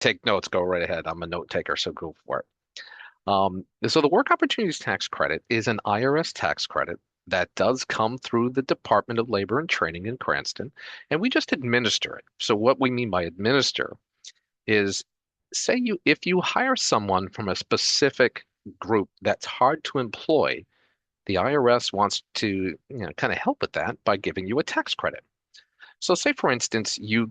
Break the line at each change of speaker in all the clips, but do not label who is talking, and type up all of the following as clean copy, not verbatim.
Take notes, go right ahead. I'm a note taker, so go for it. So the Work Opportunities Tax Credit is an IRS tax credit that does come through the Department of Labor and Training in Cranston, and we just administer it. So what we mean by administer is, say you if you hire someone from a specific group that's hard to employ, the IRS wants to, kind of help with that by giving you a tax credit. So say for instance, you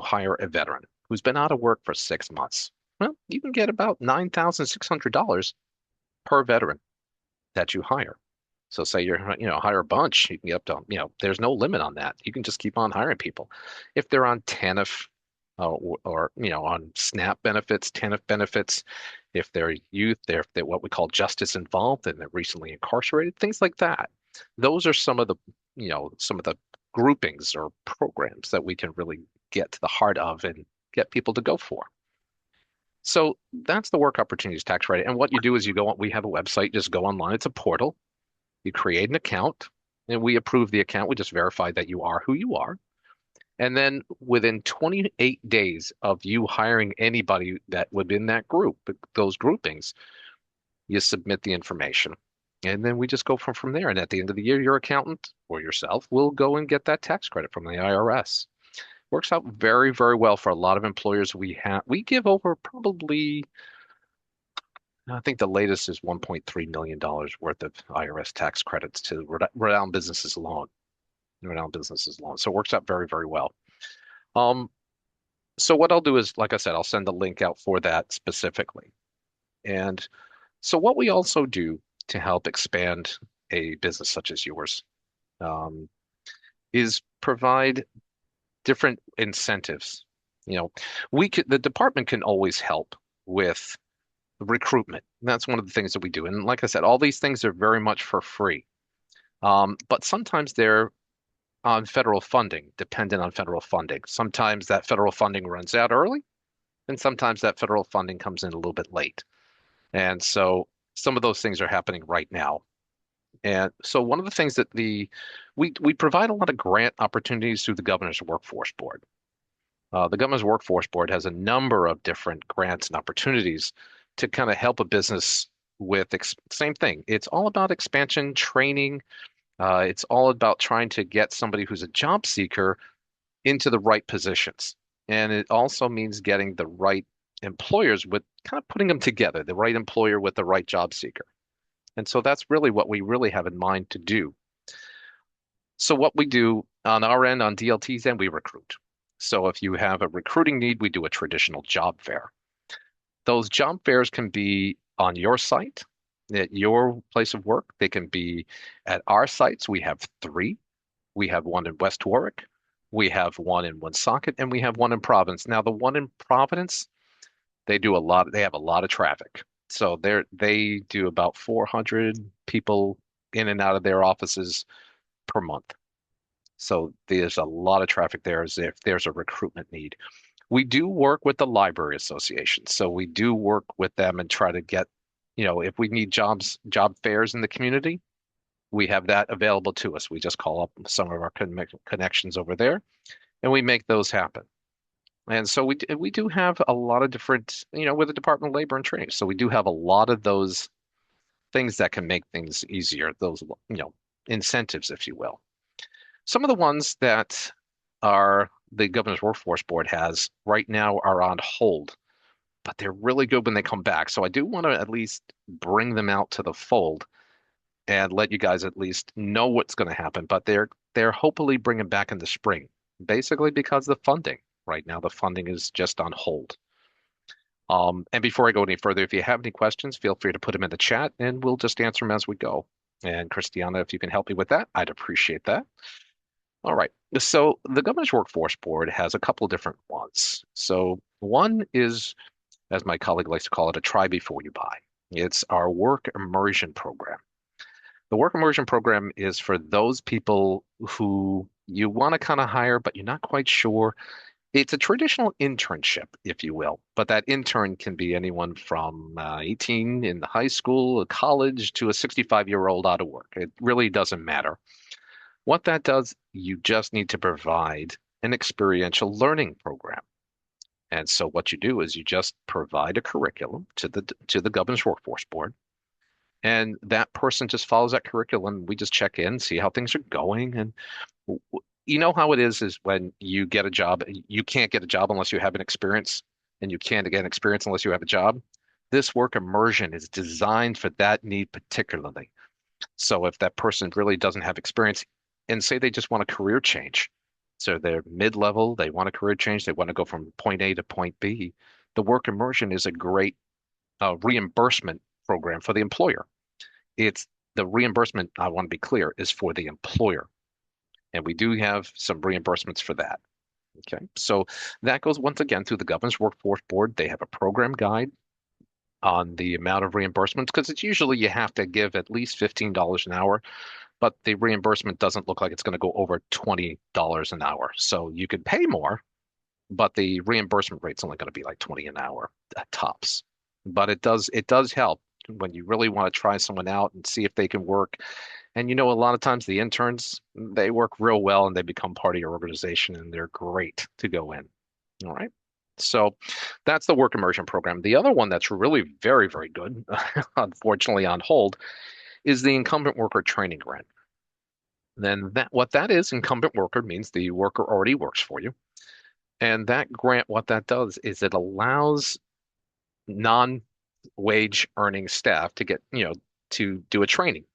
hire a veteran who's been out of work for 6 months. Well, you can get about $9,600 per veteran that you hire. So say hire a bunch, you can get up to, there's no limit on that. You can just keep on hiring people. If they're on TANF on SNAP benefits, TANF benefits, if they're youth, they're what we call justice involved and they're recently incarcerated, things like that. Those are some of the groupings or programs that we can really get to the heart of and get people to go for. So that's the Work Opportunities Tax Credit. And what you do is you go on, we have a website, just go online. It's a portal. You create an account and we approve the account. We just verify that you are who you are. And then within 28 days of you hiring anybody that within that group, those groupings, you submit the information. And then we just go from there. And at the end of the year, your accountant or yourself will go and get that tax credit from the IRS. Works out very, very well for a lot of employers we give over probably, I think the latest is $1.3 million worth of IRS tax credits to Rhode Island businesses alone. Rhode Island businesses alone. So it works out very, very well. Um, so what I'll do is, like I said, I'll send a link out for that specifically. And so what we also do to help expand a business such as yours, um, is provide different incentives. You know, the department can always help with recruitment. That's one of the things that we do. And like I said, all these things are very much for free. But sometimes they're on federal funding, dependent on federal funding. Sometimes that federal funding runs out early, and sometimes that federal funding comes in a little bit late. And so some of those things are happening right now. And so one of the things that we provide a lot of grant opportunities through the Governor's Workforce Board. The Governor's Workforce Board has a number of different grants and opportunities to kind of help a business with same thing. It's all about expansion, training. It's all about trying to get somebody who's a job seeker into the right positions. And it also means getting the right employers with kind of putting them together, the right employer with the right job seeker. And so that's really what we really have in mind to do. So what we do on our end, on DLT's end, we recruit. So if you have a recruiting need, we do a traditional job fair. Those job fairs can be on your site, at your place of work. They can be at our sites. We have three. We have one in West Warwick, we have one in Woonsocket, and we have one in Providence. Now, the one in Providence, they have a lot of traffic. So they do about 400 people in and out of their offices per month. So there's a lot of traffic there as if there's a recruitment need. We do work with the library association. So we do work with them and try to get, if we need job fairs in the community, we have that available to us. We just call up some of our connections over there and we make those happen. And so we do have a lot of different, with the Department of Labor and Training. So we do have a lot of those things that can make things easier, those, incentives, if you will. Some of the ones that are the Governor's Workforce Board has right now are on hold, but they're really good when they come back. So I do want to at least bring them out to the fold and let you guys at least know what's going to happen. But they're hopefully bringing back in the spring, basically because the funding right now, the funding is just on hold. And before I go any further, if you have any questions, feel free to put them in the chat and we'll just answer them as we go. And Christiana, if you can help me with that, I'd appreciate that. All right. So the Governor's Workforce Board has a couple of different ones. So one is, as my colleague likes to call it, a try before you buy. It's our work immersion program. The work immersion program is for those people who you want to kind of hire, but you're not quite sure. It's a traditional internship, if you will, but that intern can be anyone from 18 in the high school, college, to a 65-year-old out of work. It really doesn't matter. What that does, you just need to provide an experiential learning program. And so what you do is you just provide a curriculum to the Governor's Workforce Board, and that person just follows that curriculum. We just check in, see how things are going, and you know how it is when you get a job, you can't get a job unless you have an experience, and you can't get an experience unless you have a job. This work immersion is designed for that need particularly. So if that person really doesn't have experience and say they just want a career change, so they're mid-level, they want a career change, they want to go from point A to point B, the work immersion is a great reimbursement program for the employer. It's the reimbursement, I want to be clear, is for the employer. And we do have some reimbursements for that. Okay. So that goes once again through the Governor's Workforce Board. They have a program guide on the amount of reimbursements because it's usually you have to give at least $15 an hour, but the reimbursement doesn't look like it's going to go over $20 an hour. So you could pay more, but the reimbursement rate's only going to be like 20 an hour at tops. But it does help when you really want to try someone out and see if they can work. And a lot of times the interns, they work real well and they become part of your organization and they're great to go in. All right. So that's the work immersion program. The other one that's really very, very good, unfortunately on hold, is the incumbent worker training grant. Then what that is, incumbent worker means the worker already works for you. And that grant, what that does is it allows non-wage earning staff to get, to do a training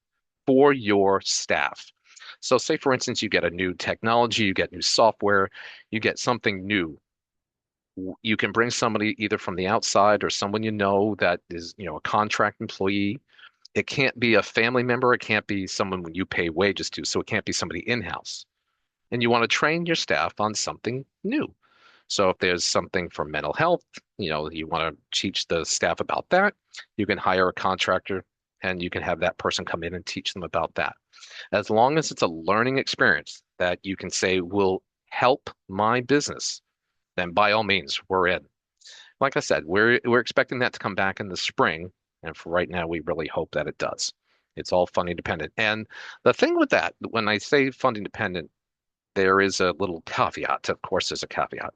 for your staff. So say for instance, you get a new technology, you get new software, you get something new. You can bring somebody either from the outside or someone that is, a contract employee. It can't be a family member. It can't be someone you pay wages to. So it can't be somebody in-house. And you want to train your staff on something new. So if there's something for mental health, you want to teach the staff about that, you can hire a contractor and you can have that person come in and teach them about that. As long as it's a learning experience that you can say will help my business, then by all means, we're in. Like I said, we're expecting that to come back in the spring, and for right now, we really hope that it does. It's all funding dependent. And the thing with that, when I say funding dependent, there is a little caveat. Of course, there's a caveat.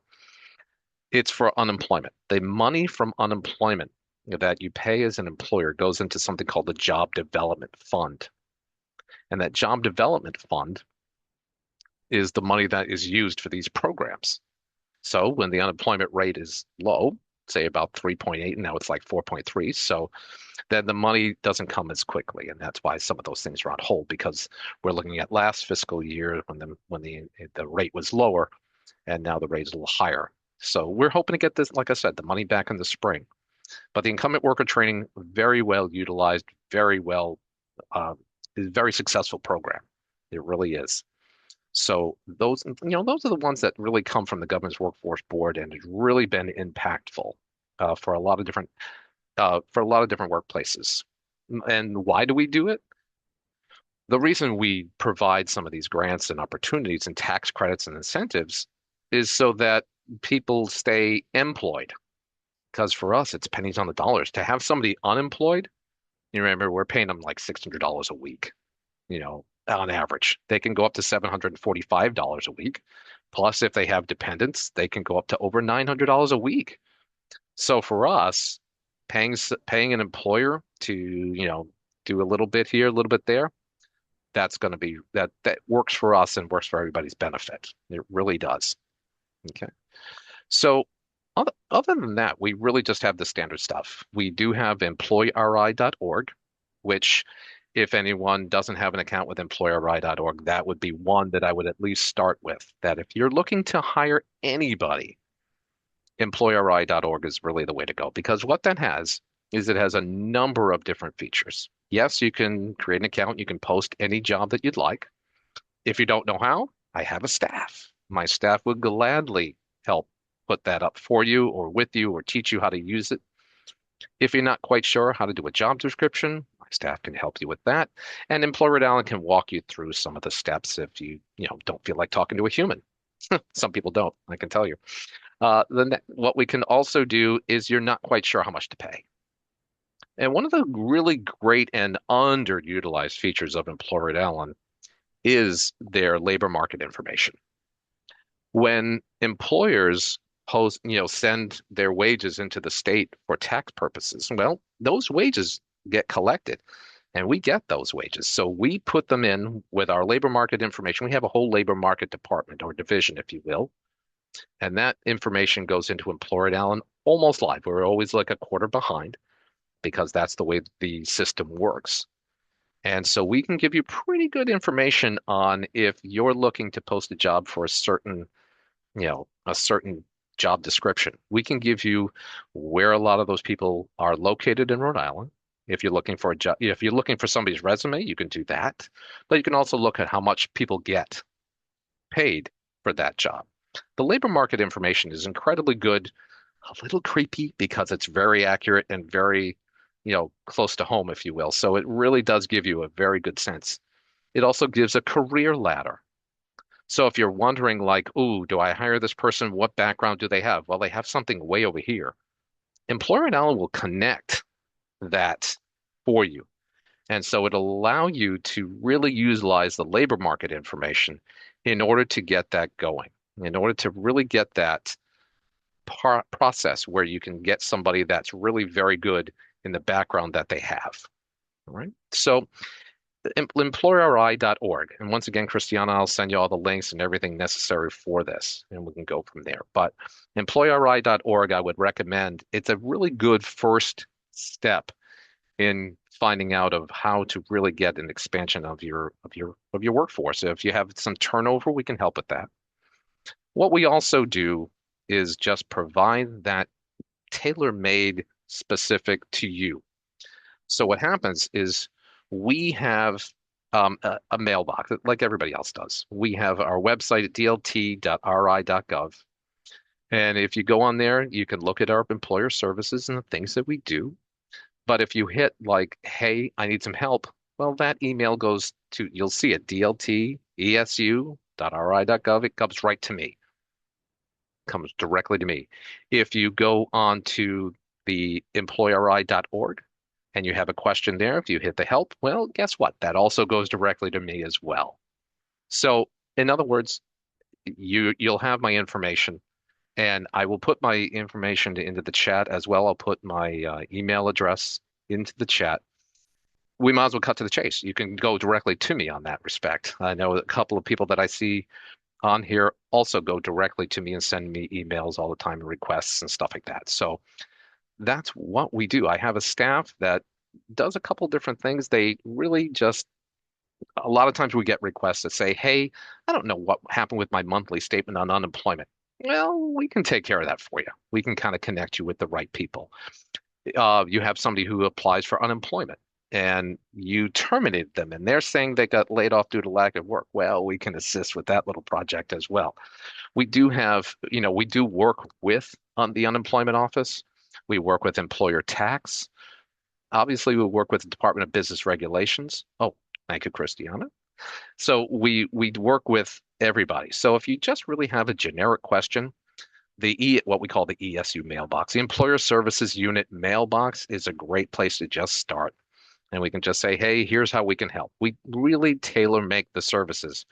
It's for unemployment. The money from unemployment that you pay as an employer goes into something called the Job Development Fund. And that Job Development Fund is the money that is used for these programs. So when the unemployment rate is low, say about 3.8, and now it's like 4.3, so then the money doesn't come as quickly, and that's why some of those things are on hold because we're looking at last fiscal year when the rate was lower, and now the rate is a little higher. So we're hoping to get this, like I said, the money back in the spring. But the incumbent worker training, very well utilized, very well, uh, is a very successful program. It really is. So those are the ones that really come from the Governor's Workforce Board and has really been impactful for a lot of different workplaces. And why do we do it? The reason we provide some of these grants and opportunities and tax credits and incentives is so that people stay employed. Because for us, it's pennies on the dollars. To have somebody unemployed, you remember we're paying them like $600 a week, on average. They can go up to $745 a week. Plus, if they have dependents, they can go up to over $900 a week. So for us, paying an employer to, do a little bit here, a little bit there, that's going to be that works for us and works for everybody's benefit. It really does. Okay. So other than that, we really just have the standard stuff. We do have employri.org, which if anyone doesn't have an account with employri.org, that would be one that I would at least start with. That if you're looking to hire anybody, employri.org is really the way to go because what that has is it has a number of different features. Yes, you can create an account, you can post any job that you'd like. If you don't know how, I have a staff. My staff would gladly help put that up for you or with you or teach you how to use it. If you're not quite sure how to do a job description, my staff can help you with that. And Employer Rhode Island can walk you through some of the steps if you don't feel like talking to a human. Some people don't, I can tell you. Then what we can also do is you're not quite sure how much to pay. And one of the really great and underutilized features of Employer Rhode Island is their labor market information. When employers send their wages into the state for tax purposes. Well, those wages get collected and we get those wages. So we put them in with our labor market information. We have a whole labor market department or division, if you will. And that information goes into Employer Allen almost live. We're always like a quarter behind because that's the way the system works. And so we can give you pretty good information on if you're looking to post a job for a certain job description. We can give you where a lot of those people are located in Rhode Island. If you're looking for a job, if you're looking for somebody's resume, you can do that. But you can also look at how much people get paid for that job. The labor market information is incredibly good, a little creepy because it's very accurate and very, close to home, if you will. So it really does give you a very good sense. It also gives a career ladder. So if you're wondering like, ooh, do I hire this person? What background do they have? Well, they have something way over here. Employer and Allen will connect that for you. And so it'll allow you to really utilize the labor market information in order to get that going, in order to really get that process where you can get somebody that's really very good in the background that they have. All right. So employeri.org. And once again, Christiana, I'll send you all the links and everything necessary for this, and we can go from there. But employeri.org, I would recommend. It's a really good first step in finding out of how to really get an expansion of your workforce. If you have some turnover, we can help with that. What we also do is just provide that tailor-made specific to you. So what happens is we have a mailbox like everybody else does. We have our website at dlt.ri.gov. And if you go on there, you can look at our employer services and the things that we do. But if you hit like, hey, I need some help, well, that email goes to, you'll see it, dltesu.ri.gov. It comes right to me, comes directly to me. If you go on to the employeri.org and you have a question there, if you hit the help, well, guess what? That also goes directly to me as well. So in other words, you'll have my information. And I will put my information into the chat as well. I'll put my email address into the chat. We might as well cut to the chase. You can go directly to me on that respect. I know a couple of people that I see on here also go directly to me and send me emails all the time and requests and stuff like that. So that's what we do. I have a staff that does a couple different things. They really just, a lot of times we get requests that say, hey, I don't know what happened with my monthly statement on unemployment. Well, we can take care of that for you. We can kind of connect you with the right people. You have somebody who applies for unemployment and you terminate them and they're saying they got laid off due to lack of work. Well, we can assist with that little project as well. We do have, we do work with the unemployment office. We work with employer tax. Obviously, we work with the Department of Business Regulations. Oh, thank you, Christiana. So we work with everybody. So if you just really have a generic question, what we call the ESU mailbox, the Employer Services Unit mailbox is a great place to just start. And we can just say, hey, here's how we can help. We really tailor make the services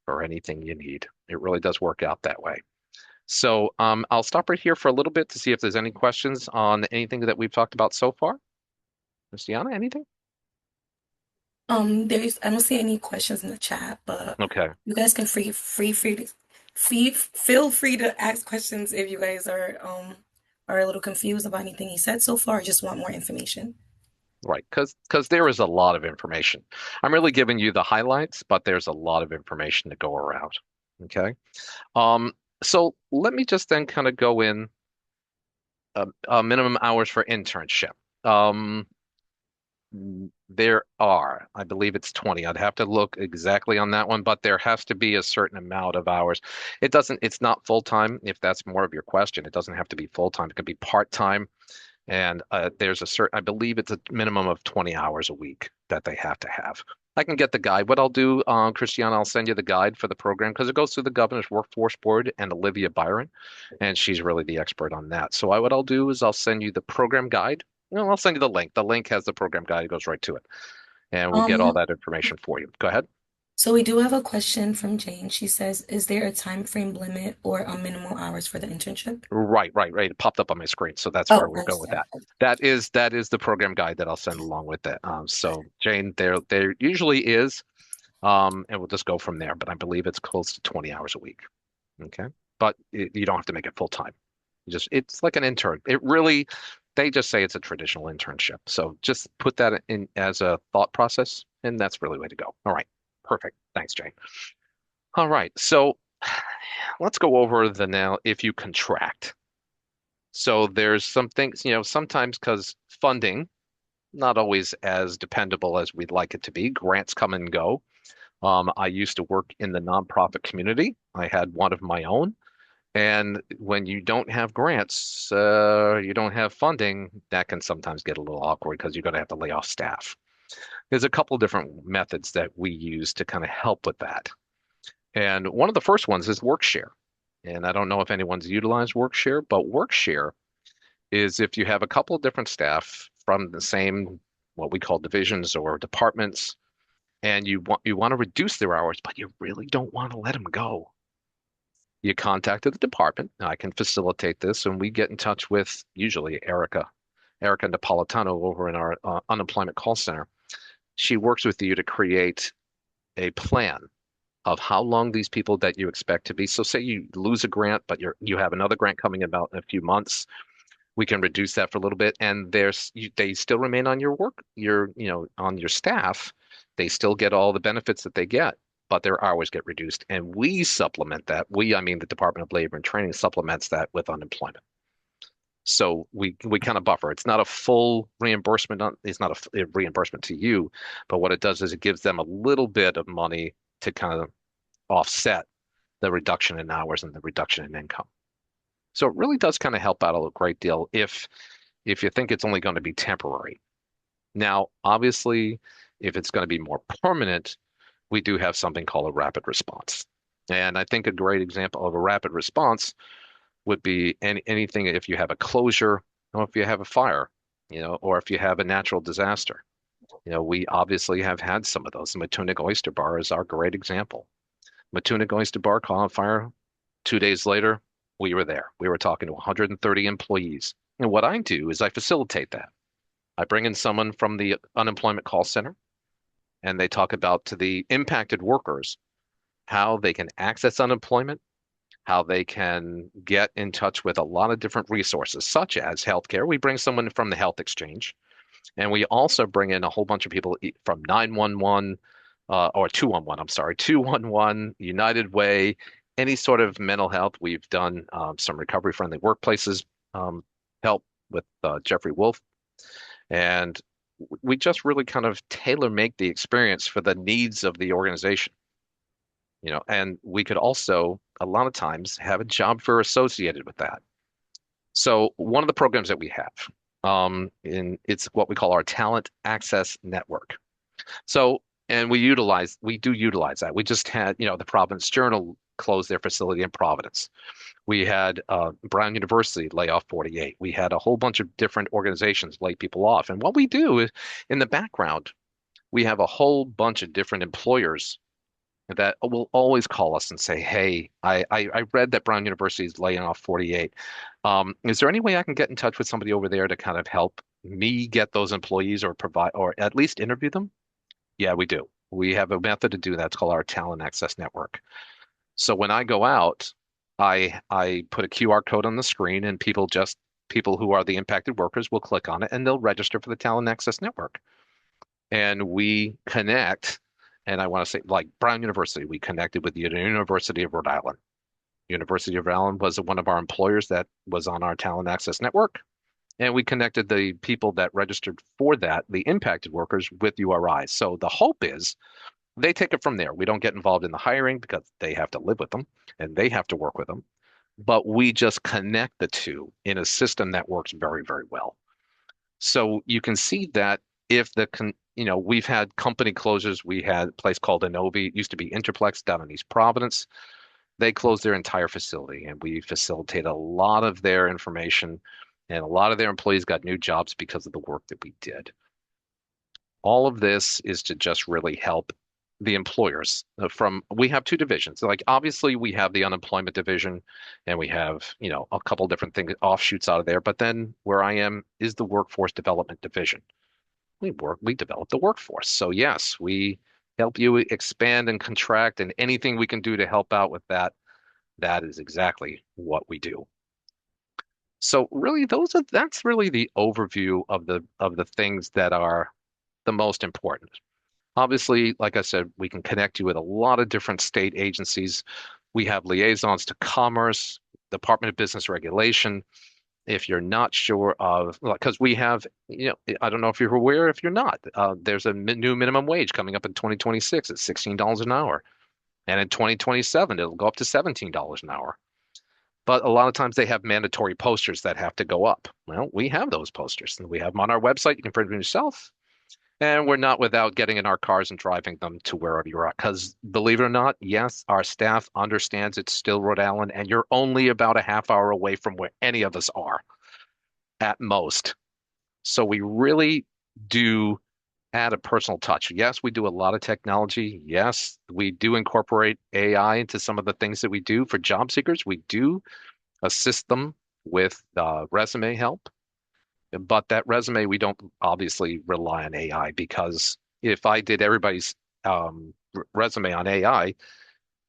for anything you need. It really does work out that way. So I'll stop right here for a little bit to see if there's any questions on anything that we've talked about so far. Christiana, anything?
I don't see any questions in the chat, but
Okay.
you guys can feel free to ask questions if you guys are a little confused about anything he said so far, or just want more information.
Right, because there is a lot of information. I'm really giving you the highlights, but there's a lot of information to go around. Okay. Um, so let me just then kind of go in minimum hours for internship. Um, there are, I believe it's 20. I'd have to look exactly on that one, but there has to be a certain amount of hours. It's not full time. If that's more of your question, it doesn't have to be full time. It can be part time. And there's I believe it's a minimum of 20 hours a week that they have to have. I can get the guide. What I'll do, Christiana, I'll send you the guide for the program because it goes through the Governor's Workforce Board and Olivia Byron, and she's really the expert on that. So what I'll do is I'll send you the program guide. Well, I'll send you the link. The link has the program guide. It goes right to it, and we'll get all
Um,
that information for you. Go ahead.
So we do have a question from Jane. She says, "Is there a time frame limit or a minimal hours for the internship?"
Right. It popped up on my screen, so that's where
Oh,
we're going with
understand.
that. That is the program guide that I'll send along with it. So Jane, there usually is, and we'll just go from there. But I believe it's close to 20 hours a week. Okay, but you don't have to make it full time. It's like an intern. They just say it's a traditional internship. So just put that in as a thought process, and that's really the way to go. All right, perfect. Thanks, Jane. All right, so let's go over the now if you contract. So there's some things, sometimes because funding, not always as dependable as we'd like it to be. Grants come and go. I used to work in the nonprofit community. I had one of my own. And when you don't have grants, you don't have funding, that can sometimes get a little awkward because you're going to have to lay off staff. There's a couple different methods that we use to kind of help with that. And one of the first ones is Workshare. And I don't know if anyone's utilized Workshare, but Workshare is if you have a couple of different staff from the same, what we call divisions or departments, and you want to reduce their hours, but you really don't want to let them go. You contacted the department. I can facilitate this, and we get in touch with usually Erica Napolitano over in our unemployment call center. She works with you to create a plan of how long these people that you expect to be. So say you lose a grant, but you have another grant coming about in a few months. We can reduce that for a little bit, and they still remain on your work, on your staff. They still get all the benefits that they get, but their hours get reduced, and we supplement that. I mean the Department of Labor and Training supplements that with unemployment. So we kind of buffer. It's not a full reimbursement. It's not a reimbursement to you, but what it does is it gives them a little bit of money to kind of offset the reduction in hours and the reduction in income. So it really does kind of help out a great deal if you think it's only going to be temporary. Now, obviously, if it's going to be more permanent, we do have something called a rapid response. And I think a great example of a rapid response would be anything if you have a closure or if you have a fire, or if you have a natural disaster. We obviously have had some of those. The Matunic Oyster Bar is our great example. Matunic Oyster Bar caught on fire. 2 days later, we were there. We were talking to 130 employees. And what I do is I facilitate that. I bring in someone from the unemployment call center, and they talk about to the impacted workers how they can access unemployment, how they can get in touch with a lot of different resources, such as healthcare. We bring someone from the health exchange, and we also bring in a whole bunch of people from 911 or 211, I'm sorry, 211, United Way, any sort of mental health. We've done some recovery friendly workplaces help with Jeffrey Wolf. And we just really kind of tailor make the experience for the needs of the organization. And we could also, a lot of times, have a job fair associated with that. So one of the programs that we have, it's what we call our Talent Access Network. So, and we do utilize that. We just had, the Providence Journal close their facility in Providence. We had Brown University lay off 48. We had a whole bunch of different organizations lay people off. And what we do is, in the background, we have a whole bunch of different employers that will always call us and say, "Hey, I read that Brown University is laying off 48. Is there any way I can get in touch with somebody over there to kind of help me get those employees or provide or at least interview them?" Yeah, we do. We have a method to do that. It's called our Talent Access Network. So when I go out, I put a QR code on the screen, and people who are the impacted workers will click on it, and they'll register for the Talent Access Network. And we connect. And I want to say, like Brown University, we connected with the University of Rhode Island. University of Rhode Island was one of our employers that was on our Talent Access Network. And we connected the people that registered for that, the impacted workers, with URIs. So the hope is they take it from there. We don't get involved in the hiring because they have to live with them and they have to work with them. But we just connect the two in a system that works very, very well. So you can see that if we've had company closures. We had a place called Innovi. It used to be Interplex down in East Providence. They closed their entire facility, and we facilitate a lot of their information, and a lot of their employees got new jobs because of the work that we did. All of this is to just really help. the employers from we have two divisions. Like obviously we have the unemployment division and we have, a couple different things offshoots out of there, but then where I am is the workforce development division. We develop the workforce. So yes, we help you expand and contract and anything we can do to help out with that, that is exactly what we do. So really that's really the overview of the things that are the most important. Obviously, like I said, we can connect you with a lot of different state agencies. We have liaisons to Commerce, Department of Business Regulation. If you're not sure of, because we have, I don't know if you're aware, if you're not, there's a new minimum wage coming up in 2026 at $16 an hour. And in 2027, it'll go up to $17 an hour. But a lot of times they have mandatory posters that have to go up. Well, we have those posters and we have them on our website. You can print them yourself. And we're not without getting in our cars and driving them to wherever you're at. Because believe it or not, yes, our staff understands it's still Rhode Island, and you're only about a half hour away from where any of us are at most. So we really do add a personal touch. Yes, we do a lot of technology. Yes, we do incorporate AI into some of the things that we do for job seekers. We do assist them with resume help. But that resume, we don't obviously rely on AI because if I did everybody's resume on AI,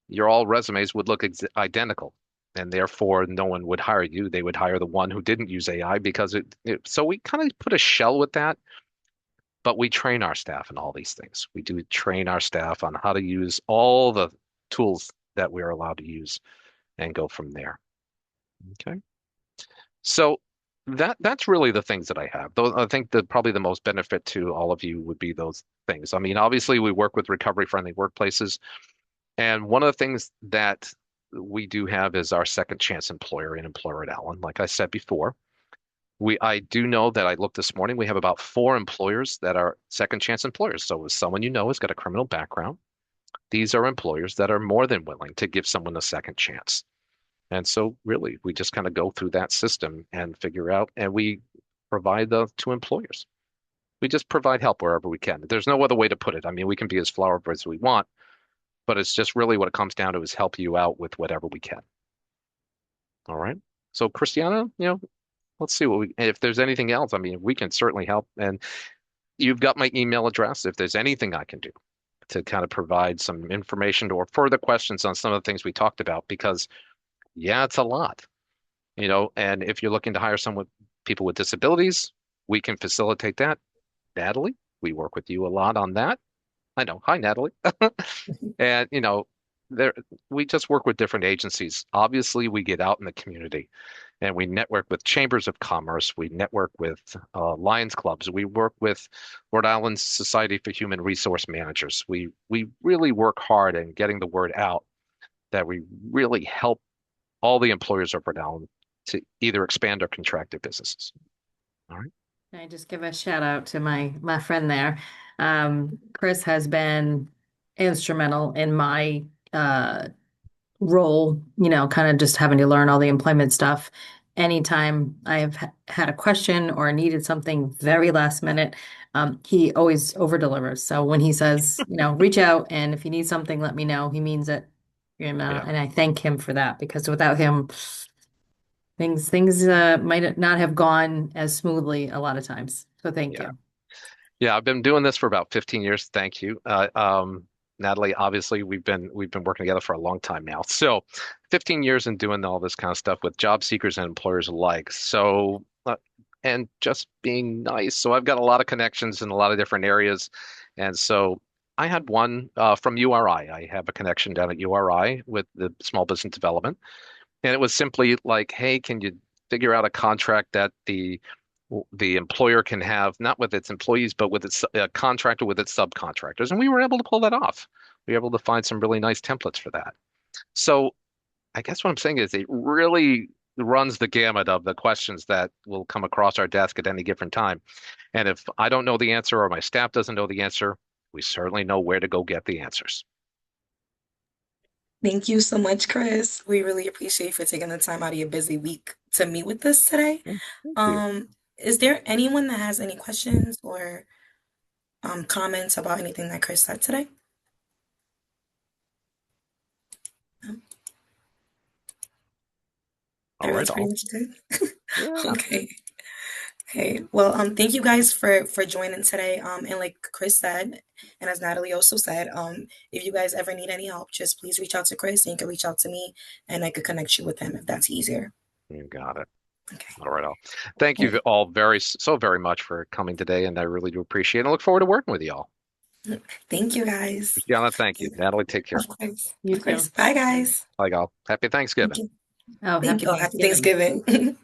your all resumes would look ex identical. And therefore, no one would hire you. They would hire the one who didn't use AI because so we kind of put a shell with that, but we train our staff in all these things. We do train our staff on how to use all the tools that we're allowed to use and go from there. Okay. So that's really the things that I have. Though I think that probably the most benefit to all of you would be those things. I mean, obviously we work with recovery friendly workplaces, and one of the things that we do have is our second chance employer in Employer at Allen. Like I said before, I do know that I looked this morning, we have about four employers that are second chance employers. So if someone has got a criminal background, these are employers that are more than willing to give someone a second chance. And so really, we just kind of go through that system and figure out, and we provide the to employers. We just provide help wherever we can. There's no other way to put it. I mean, we can be as flowery as we want, but it's just really what it comes down to is help you out with whatever we can. All right. So Christiana, let's see if there's anything else. I mean, we can certainly help. And you've got my email address. If there's anything I can do to kind of provide some information or further questions on some of the things we talked about, because yeah, it's a lot. And if you're looking to hire someone, people with disabilities, we can facilitate that. Natalie, we work with you a lot on that. I know. Hi, Natalie. And, there we just work with different agencies. Obviously, we get out in the community and we network with chambers of commerce. We network with Lions clubs. We work with Rhode Island Society for Human Resource Managers. We really work hard in getting the word out that we really help all the employers of Rhode Island to either expand or contract their businesses. All right.
Can I just give a shout out to my friend there? Chris has been instrumental in my role, kind of just having to learn all the employment stuff. Anytime I've had a question or needed something very last minute, he always over delivers. So when he says, reach out and if you need something, let me know, he means it.
Yeah.
And I thank him for that because without him, things might not have gone as smoothly a lot of times. So thank
Yeah.
you.
Yeah. I've been doing this for about 15 years. Thank you. Natalie, obviously we've been working together for a long time now. So 15 years in doing all this kind of stuff with job seekers and employers alike. So and just being nice. So I've got a lot of connections in a lot of different areas. And so I had one from URI. I have a connection down at URI with the small business development. And it was simply like, hey, can you figure out a contract that the employer can have, not with its employees, but with its contractor with its subcontractors? And we were able to pull that off. We were able to find some really nice templates for that. So I guess what I'm saying is it really runs the gamut of the questions that will come across our desk at any given time. And if I don't know the answer or my staff doesn't know the answer, we certainly know where to go get the answers.
Thank you so much, Chris. We really appreciate you for taking the time out of your busy week to meet with us today.
Yeah, thank you.
Um, is there anyone that has any questions or comments about anything that Chris said today?
All right,
Everyone's pretty
all.
much good.
Yeah.
Okay. Okay. Well, thank you guys for joining today. And like Chris said, and as Natalie also said, if you guys ever need any help, just please reach out to Chris and you can reach out to me and I could connect you with him if that's easier.
You got it.
Okay.
All right, all. Thank you
Okay.
all so very much for coming today, and I really do appreciate it. I look forward to working with you all.
Thank you guys.
Christiana, thank you. Natalie, take care.
Of course.
You
Of course.
too.
Bye guys.
Bye, all. Happy
Thank
Thanksgiving.
you.
Oh,
Thank
happy
you. Oh, happy
Thanksgiving.
Thanksgiving.